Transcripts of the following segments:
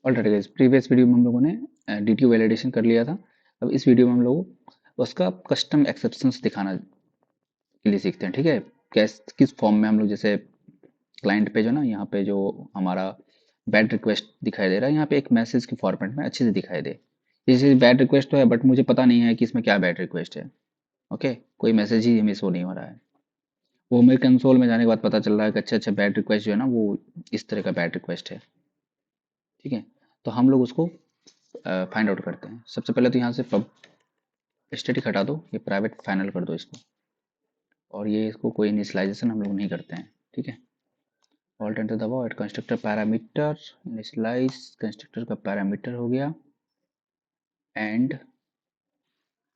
Already guys, previous video में हम लोगों ने डीटीओ वैलिडेशन कर लिया था। अब इस वीडियो में हम लोग उसका कस्टम एक्सेप्शंस दिखाना के लिए सीखते हैं। ठीक है, कैस किस फॉर्म में हम लोग, जैसे क्लाइंट पे जो ना, यहाँ पे जो हमारा बैड रिक्वेस्ट दिखाई दे रहा है, यहाँ पे एक मैसेज के फॉर्मेट में अच्छे से दिखाई दे। जैसे बैड रिक्वेस्ट तो है, बट मुझे पता नहीं है कि इसमें क्या बैड रिक्वेस्ट है। ओके, कोई मैसेज ही हमें शो नहीं हो रहा है। वो मेरे कंसोल में जाने के बाद पता चल रहा है कि अच्छा अच्छा, बैड रिक्वेस्ट जो है ना, वो इस तरह का बैड रिक्वेस्ट है। ठीक है, तो हम लोग उसको फाइंड आउट करते हैं। सबसे पहले तो यहाँ से पब स्टैटिक हटा दो, ये प्राइवेट फाइनल कर दो इसको। और ये इसको कोई इनिशियलाइजेशन हम लोग नहीं करते हैं। ठीक है, ऑल्ट एंटर दबाओ। Add constructor parameter, initialize constructor का पैरामीटर हो गया। एंड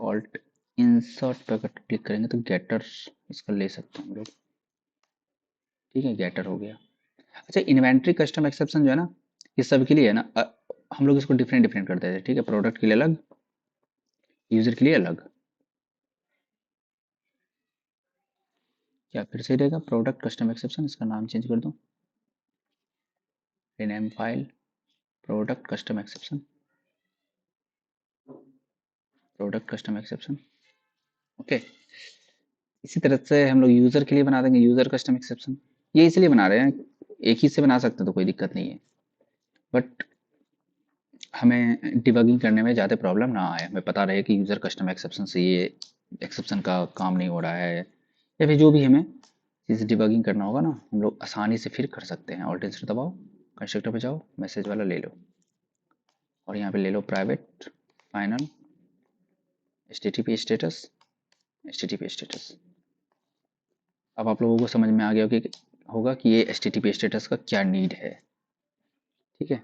ऑल्ट इंसर्ट पर अगर क्लिक करेंगे तो गेटर इसका ले सकते हैं हम लोग। ठीक है, गेटर हो गया। अच्छा, इन्वेंट्री कस्टम एक्सेप्शन जो है ना, ये सब के लिए है ना। हम लोग इसको डिफरेंट डिफरेंट कर देते हैं। ठीक है, प्रोडक्ट के लिए अलग, यूजर के लिए अलग। क्या फिर से रहेगा प्रोडक्ट कस्टम एक्सेप्शन, इसका नाम चेंज कर दो। Rename file, product custom exception, product custom exception. Okay, इसी तरह से हम लोग यूजर के लिए बना देंगे यूजर कस्टम एक्सेप्शन। ये इसलिए बना रहे हैं, एक ही से बना सकते हैं तो कोई दिक्कत नहीं है, बट हमें डिबगिंग करने में ज़्यादा प्रॉब्लम ना आए। हमें पता रहे कि यूजर कस्टम एक्सेप्शन से ये एक्सेप्शन का काम नहीं हो रहा है, या फिर जो भी हमें चीज़ डिबगिंग करना होगा ना, हम लोग आसानी से फिर कर सकते हैं। ऑल्ट इंस्टर दबाओ, कंस्ट्रक्टर पे जाओ, मैसेज वाला ले लो, और यहाँ पे ले लो private final HTTP status, HTTP status. अब आप लोगों को समझ में आ गया होगा कि ये एचटीटीपी स्टेटस का क्या नीड है। ठीक है,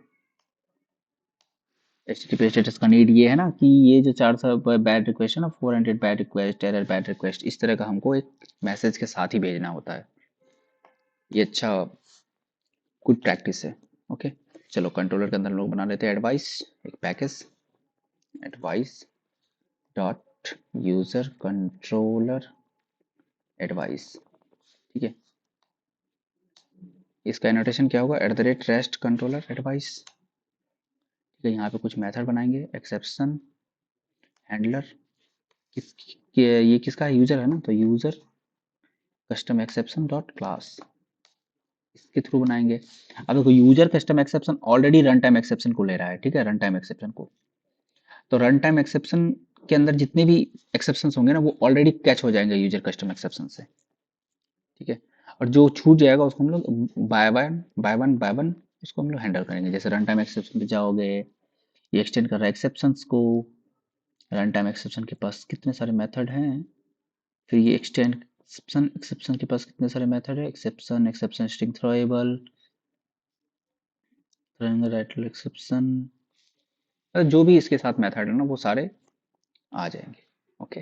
एचटीटीपी स्टेटस का नीड ये है ना कि ये जो 400 बैड रिक्वेस्ट है ना, 400 bad request, error bad request, इस तरह का हमको एक मैसेज के साथ ही भेजना होता है। ये अच्छा गुड प्रैक्टिस है। ओके, चलो कंट्रोलर के अंदर हम लोग बना लेते हैं एडवाइस, एक package advice dot user controller advice. ठीक है, इसका एनोटेशन क्या होगा, at the rate rest controller advice. ठीक है, यहाँ पे कुछ मेथड बनाएंगे, एक्सेप्शन हैंडलर। ये किसका है, यूजर है ना, तो user custom exception dot class, इसके थ्रू बनाएंगे। अब देखो, user custom exception already run time exception को ले रहा है। ठीक है, रन टाइम एक्सेप्शन को, तो रन टाइम एक्सेप्शन के अंदर जितने भी एक्सेप्शन होंगे ना, वो ऑलरेडी कैच हो जाएंगे यूजर कस्टम एक्सेप्शन से। ठीक है, और जो छूट जाएगा उसको हम लोग बाय वन उसको हम लोग हैंडल करेंगे। जैसे रन टाइम एक्सेप्शन पे जाओगे, ये एक्सटेंड कर रहा है एक्सेप्शंस को। रन टाइम एक्सेप्शन के पास कितने सारे मेथड हैं, फिर ये एक्सटेंड एक्सेप्शन, एक्सेप्शन के पास कितने सारे मेथड है, एक्सेप्शन, एक्सेप्शन स्ट्रिंग थ्रोएबल, राइटल एक्सेप्शन, जो भी इसके साथ मेथड है ना, वो सारे आ जाएंगे। Okay,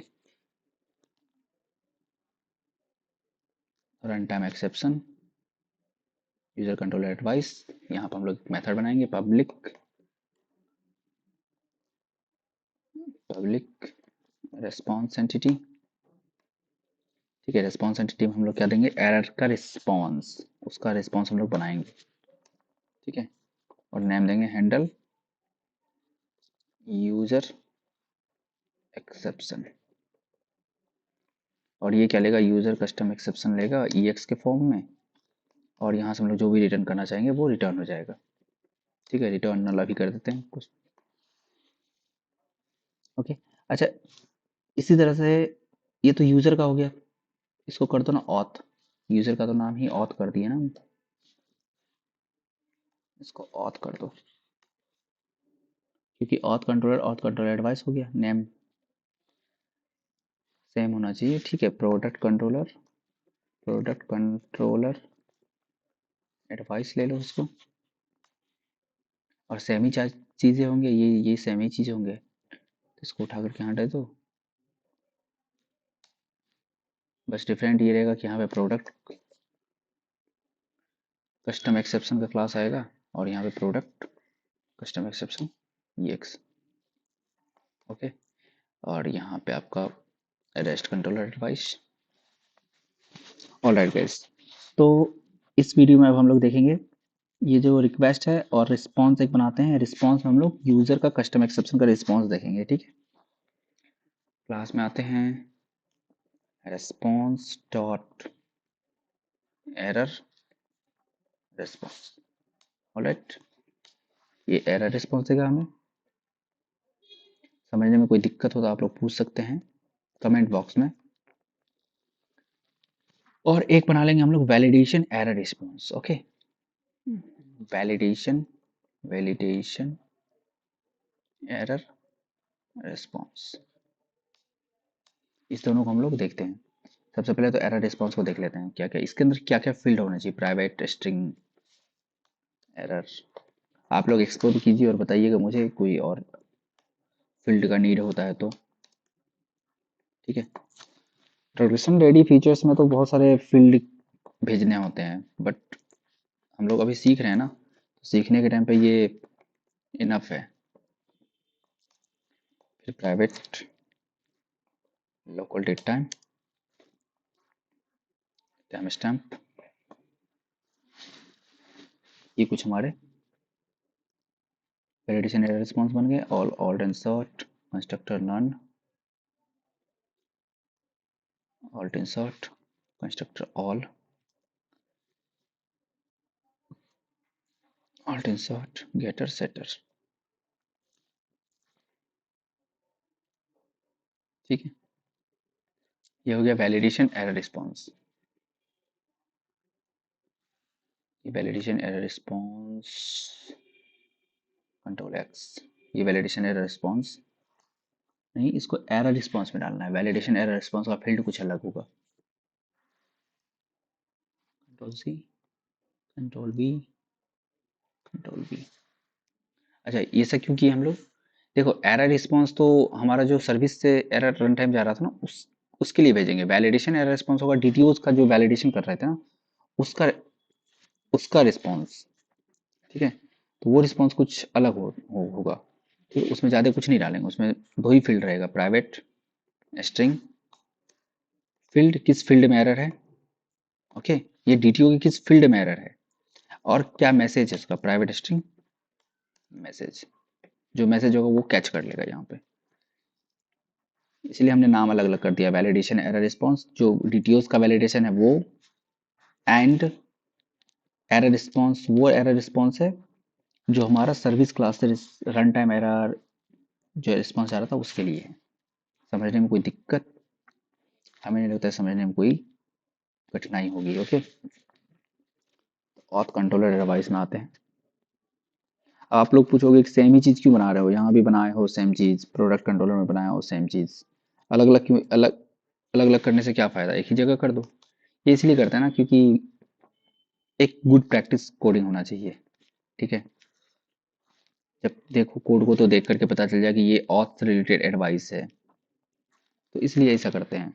run time exception, user control advice, यहाँ पर हम लोग मेथड बनाएंगे पब्लिक रेस्पॉन्स एंटिटी। ठीक है, रेस्पॉन्स एंटिटी में हम लोग क्या देंगे, एरर का रिस्पॉन्स, उसका रिस्पॉन्स हम लोग बनाएंगे। ठीक है, और नेम देंगे हैंडल यूजर एक्सेप्शन। और ये क्या लेगा, यूजर कस्टम एक्सेप्शन लेगा EX के फॉर्म में, और यहाँ से हम लोग जो भी रिटर्न करना चाहेंगे वो रिटर्न हो जाएगा। ठीक है, रिटर्न नल अभी कर देते हैं कुछ। ओके, अच्छा, इसी तरह से ये तो यूजर का हो गया, इसको कर दो ना ऑथ। यूजर का तो नाम ही ऑथ कर दिया ना, इसको ऑथ कर दो, क्योंकि ऑथ कंट्रोलर एडवाइस हो गया। नेम सेम होना चाहिए। ठीक है, प्रोडक्ट कंट्रोलर एडवाइस ले लो इसको, और सेम ही चीज़ें होंगे, ये सेम ही चीज़ें होंगे, तो इसको उठा करके यहाँ दे दो। बस डिफरेंट ये रहेगा कि यहाँ पे प्रोडक्ट कस्टम एक्सेप्शन का क्लास आएगा, और यहाँ पे product custom exception EX। Okay, और यहाँ पे आपका rest controller advice. Alright guys, तो इस वीडियो में अब हम लोग देखेंगे ये जो रिक्वेस्ट है और रिस्पॉन्स एक बनाते हैं, रिस्पॉन्स में हम लोग यूजर का कस्टम एक्सेप्शन का रिस्पॉन्स देखेंगे, ठीक है। क्लास में आते हैं, response dot error response. Alright, ये एरर रिस्पॉन्स देगा हमें। समझने में कोई दिक्कत हो तो आप लोग पूछ सकते हैं कमेंट बॉक्स में। और एक बना लेंगे हम लोग validation error response. Okay, validation validation error response, इस दोनों को हम लोग देखते हैं। सबसे पहले तो एरर रिस्पॉन्स को देख लेते हैं, क्या क्या इसके अंदर क्या क्या फील्ड होना चाहिए। प्राइवेट स्ट्रिंग एरर, आप लोग एक्सप्लोर कीजिए और बताइएगा मुझे कोई और फील्ड का नीड होता है तो, ठीक है। प्रोडक्शन रेडी फीचर्स में तो बहुत सारे फील्ड भेजने होते हैं, बट हम लोग अभी सीख रहे हैं ना, तो सीखने के टाइम पे ये इनफ है। फिर private local date time timestamp, ये कुछ हमारे वैलिडेशन एरर रिस्पॉन्स बन गए। All alt insert constructor none, alt insert constructor all, alt insert getter setter, ठीक है। ये हो गया वैलिडेशन एरर रिस्पॉन्स। ये validation error response control X, ये वैलिडेशन एरर रिस्पॉन्स नहीं, इसको एरर रिस्पॉन्स में डालना है। वैलिडेशन एरर रिस्पॉन्स का फील्ड कुछ अलग होगा। Control C, control B, control B. अच्छा, ये सब क्यों किए हम लोग? देखो, एरर रिस्पॉन्स तो हमारा जो सर्विस से एरर रन टाइम जा रहा था ना, उसके लिए भेजेंगे। वैलिडेशन एरर रिस्पॉन्स होगा डीटीओज का जो वैलिडेशन कर रहे थे ना, उसका उसका रिस्पॉन्स, ठीक है। तो वो रिस्पॉन्स कुछ अलग होगा। ठीक है, उसमें ज़्यादा कुछ नहीं डालेंगे, उसमें दो ही फील्ड रहेगा। प्राइवेट स्ट्रिंग फील्ड, किस फील्ड में एरर है, ओके। ये डीटीओ की किस फील्ड में एरर है, और क्या मैसेज है उसका, प्राइवेट स्ट्रिंग मैसेज। जो मैसेज होगा वो कैच कर लेगा यहाँ पे, इसलिए हमने नाम अलग अलग कर दिया। वैलिडेशन एरर रिस्पॉन्स, जो डीटीओस का वैलिडेशन है वो, एंड एरर रिस्पॉन्स वो एरर रिस्पॉन्स है जो हमारा सर्विस क्लास से रन टाइम एरर जो रिस्पॉन्स आ रहा था उसके लिए है। समझने में कोई दिक्कत? हमें नहीं लगता है समझने में कोई कठिनाई होगी, ओके। और कंट्रोलर डिवाइस में आते हैं। आप लोग पूछोगे कि सेम ही चीज़ क्यों बना रहे हो, यहाँ भी बनाए हो सेम चीज़, प्रोडक्ट कंट्रोलर में बनाया हो सेम चीज़, अलग अलग क्यों? अलग अलग अलग करने से क्या फ़ायदा, एक ही जगह कर दो। ये इसलिए करते हैं ना क्योंकि एक गुड प्रैक्टिस कोडिंग होना चाहिए, ठीक है। जब देखो कोड को तो देख करके पता चल जाए कि ये ऑथ से रिलेटेड एडवाइस है, तो इसलिए ऐसा करते हैं।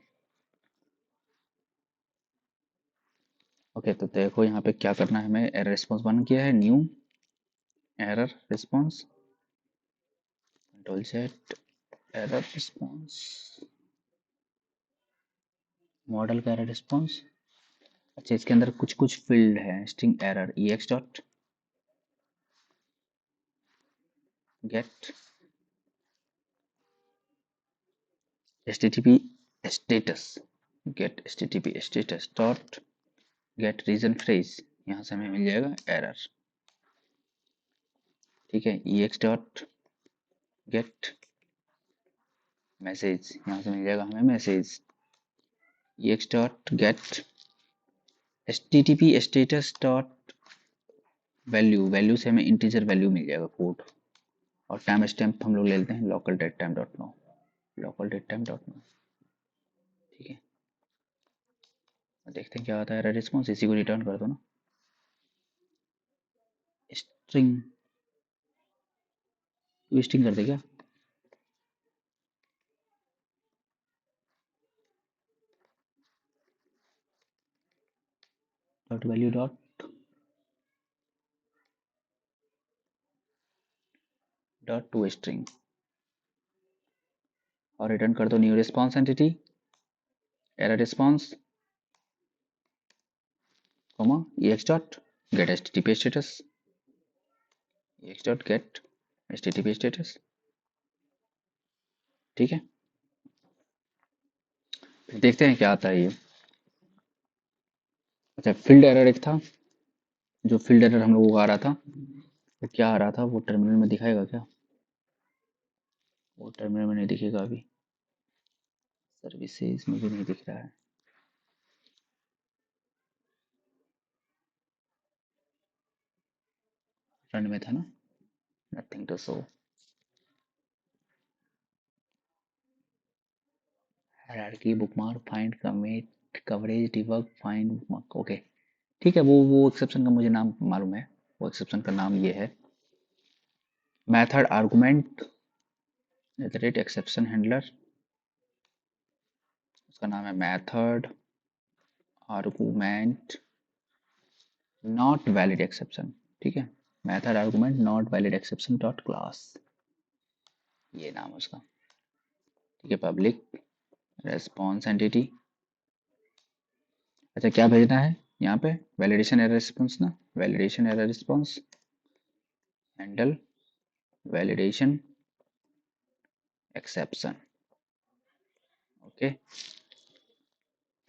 ओके, तो देखो यहाँ पे क्या करना है हमें। एरर रिस्पॉन्स बन किया है, new error response, control set error response, model का एरर रिस्पॉन्स। अच्छा, इसके अंदर कुछ कुछ फील्ड है। String error ex dot get http status, get http status dot get reason phrase, यहाँ से हमें मिल जाएगा एरर, ठीक है। ex डॉट गेट मैसेज, यहाँ से मिल जाएगा हमें message. ex dot get http status dot value, value से हमें इंटीजर वैल्यू मिल जाएगा कोड। और टाइम स्टैम्प हम लोग ले लेते हैं local date time dot now, local date time dot now, ठीक है। देखते हैं क्या आता है एरर रिस्पॉन्स, इसी को रिटर्न कर दो ना। स्ट्रिंग, स्ट्रिंग कर दे क्या? Dot value dot to string, और रिटर्न कर दो new response entity error response comma ex dot get http status. ex dot get http status, ठीक है। फिर देखते हैं क्या आता है ये। अच्छा, फील्ड एरर एक था, जो फील्ड एरर हम लोगों को आ रहा था, वो क्या आ रहा था, वो टर्मिनल में दिखाएगा क्या? वो टर्मिनल में नहीं दिखेगा अभी, सर्विसेज में भी नहीं दिख रहा है। रन में था ना, nothing to show, hierarchy, bookmark, find, commit, coverage, debug, find bookmark, okay ठीक है। वो एक्सेप्शन का मुझे नाम मालूम है, वो एक्सेप्शन का नाम ये है, method argument rate exception handler, उसका नाम है method argument not valid exception, ठीक है। Method argument not valid exception dot class, ये नाम है उसका, ठीक है। पब्लिक रेस्पॉन्स एंटिटी, अच्छा क्या भेजना है यहाँ पे, वैलिडेशन एरर रिस्पॉन्स ना, validation error response handle validation exception, okay.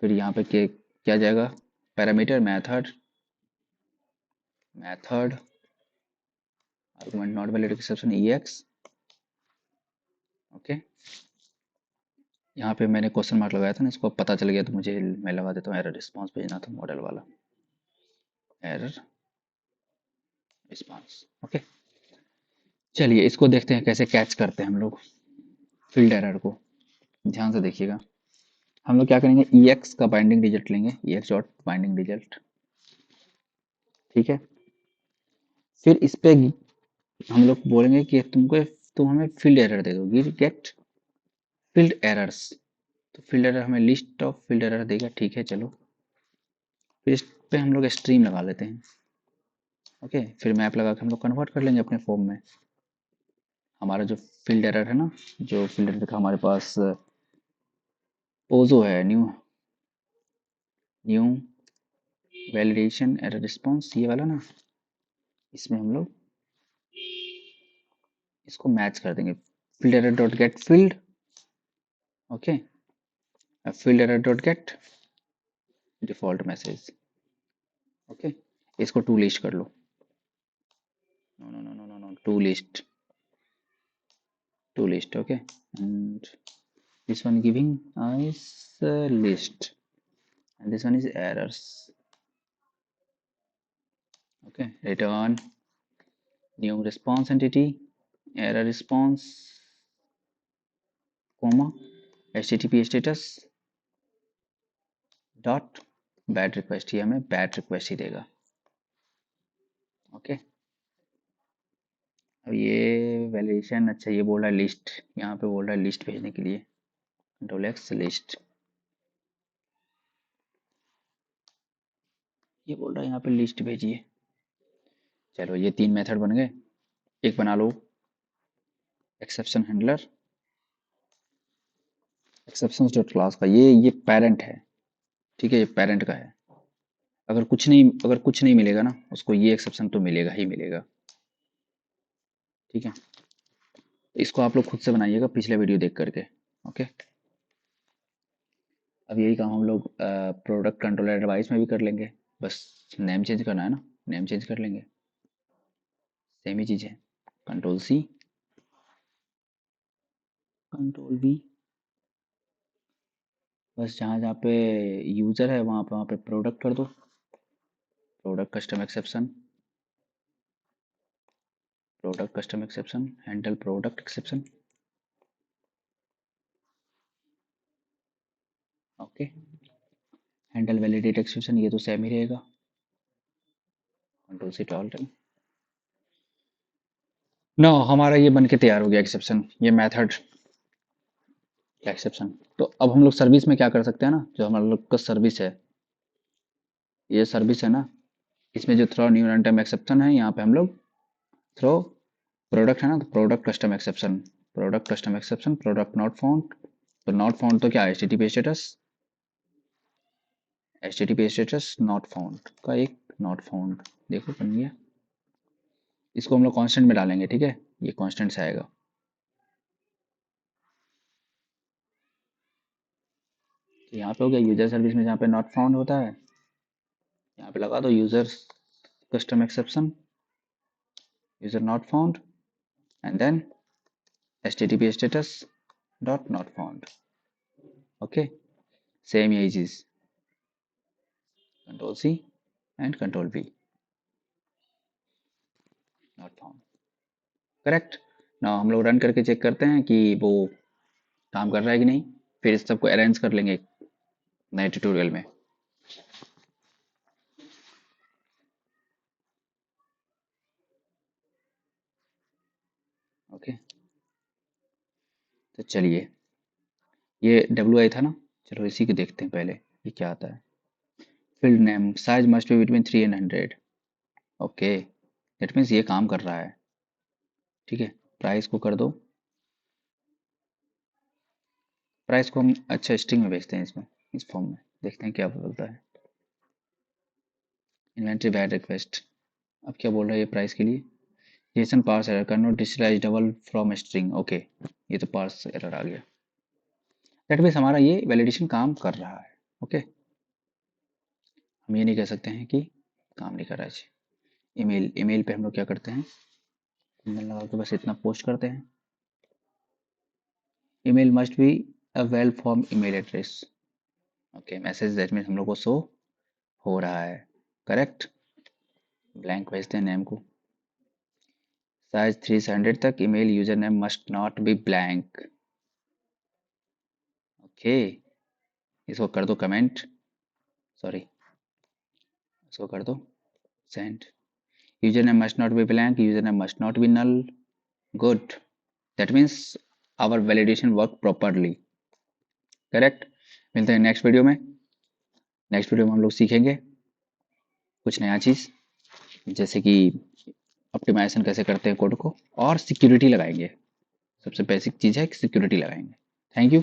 फिर यहाँ पे क्या जाएगा, parameter method, method argument not valid exception EX, okay. यहाँ पे मैंने क्वेश्चन मार्क लगाया था ना, इसको पता चल गया तो मुझे, मैं लगा देता हूँ एरर रिस्पॉन्स भेजना था, मॉडल वाला एरर रिस्पॉन्स, ओके। चलिए इसको देखते हैं कैसे कैच करते हैं हम लोग फील्ड एरर को, ध्यान से देखिएगा। हम लोग क्या करेंगे, EX का बाइंडिंग रिजल्ट लेंगे, EX डॉट बाइंडिंग रिजल्ट, ठीक है। फिर इस पे हम लोग बोलेंगे कि तुम हमें फील्ड एरर दे दो, गेट फील्ड एरर्स, तो फील्ड एरर हमें लिस्ट ऑफ फील्ड एरर देगा, ठीक है चलो। फिर इस पे हम लोग स्ट्रीम लगा लेते हैं, ओके। फिर मैप लगा के हम लोग कन्वर्ट कर लेंगे अपने फॉर्म में। हमारा जो फील्ड एरर है ना, जो फील्ड एरर का हमारे पास पोजो है, new new validation error response, ये वाला ना, इसमें हम लोग इसको मैच कर देंगे, field error dot get field, okay, field error dot get default message, okay. इसको टू लिस्ट कर लो, no no no no no no, to list, okay. And this one giving us a list and this one is errors, okay. Return new response entity, error response, comma, http status dot bad request, ये हमें bad request ही देगा, okay. अब ये validation, अच्छा ये बोल रहा है लिस्ट, यहाँ पे बोल रहा है लिस्ट भेजने के लिए, कंट्रोल एक्स लिस्ट, ये बोल रहा है यहाँ पे लिस्ट भेजिए। चलो ये तीन मेथड बन गए। एक बना लो exception handler, exception dot class का, ये पेरेंट है, ठीक है, ये पेरेंट का है। अगर कुछ नहीं मिलेगा ना उसको, ये एक्सेप्शन तो मिलेगा ही मिलेगा, ठीक है। तो इसको आप लोग खुद से बनाइएगा पिछले वीडियो देख करके, ओके। अब यही काम हम लोग प्रोडक्ट कंट्रोलर डिवाइस में भी कर लेंगे, बस नेम चेंज करना है ना, नेम चेंज कर लेंगे, सेम ही चीज़ है, कंट्रोल C, कंट्रोल V, बस जहाँ जहाँ पे यूज़र है वहाँ पे प्रोडक्ट कर दो, product custom exception, product custom exception, handle product exception, okay. Handle validate exception, ये तो सेम ही रहेगा, control C tall time. No, हमारा ये बन के तैयार हो गया एक्सेप्शन, ये मेथड एक्सेप्शन। तो अब हम लोग सर्विस में क्या कर सकते हैं ना, जो हमारा लोग का सर्विस है, ये सर्विस है ना, इसमें जो throw new runtime exception है, यहाँ पे हम लोग थ्रो प्रोडक्ट है ना, तो product custom exception, product custom exception, product not found, तो नॉट फाउंड तो क्या है, H T T P status not found का एक नॉट फाउंड, देखो बन गया। इसको हम लोग कांस्टेंट में डालेंगे, ठीक है, ये कांस्टेंट से आएगा। तो यहाँ पे हो गया यूजर सर्विस में, जहाँ पे नॉट फाउंड होता है यहाँ पे लगा दो user custom exception, user not found, and then http status dot not found। Okay, same यही चीज, control C and control V, not found, correct. ना हम लोग रन करके चेक करते हैं कि वो काम कर रहा है कि नहीं, फिर इस सबको अरेंज कर लेंगे नए ट्यूटोरियल में। ओके, तो चलिए, ये WI था ना, चलो इसी को देखते हैं पहले ये क्या आता है। Field name size must be between 3 and 100। Okay, that means ये काम कर रहा है, ठीक है। प्राइस को कर दो, प्राइस को हम अच्छा स्ट्रिंग में भेजते हैं, इसमें इस फॉर्म में देखते हैं क्या बोलता है। इन्वेंट्री वैट रिक्वेस्ट, अब क्या बोल रहा है ये प्राइस के लिए, JSON parse error can not deserialize double from string. Okay, ये तो पार्स एरर आ गया, दैट मीन्स हमारा ये वैलिडेशन काम कर रहा है। ओके, हम ये नहीं कह सकते हैं कि काम नहीं कर रहा है। ईमेल, ईमेल पे हम लोग क्या करते हैं, ईमेल लगा के बस इतना पोस्ट करते हैं, email must be a well form email address. Okay, message that means हम लोग को शो हो रहा है, करेक्ट। ब्लैंक भेजते हैं नेम को, साइज 3 से 100 तक, email user name must not be blank. Okay, इसको कर दो कमेंट, सॉरी इसको कर दो send, user name must not be blank, user name must not be null. Good, that means our validation work properly, correct. मिलते हैं next video में, next video में हम लोग सीखेंगे कुछ नया चीज़, जैसे कि ऑप्टिमाइजेशन कैसे करते हैं कोड को, और सिक्योरिटी लगाएंगे, सबसे बेसिक चीज़ है कि सिक्योरिटी लगाएंगे। Thank you.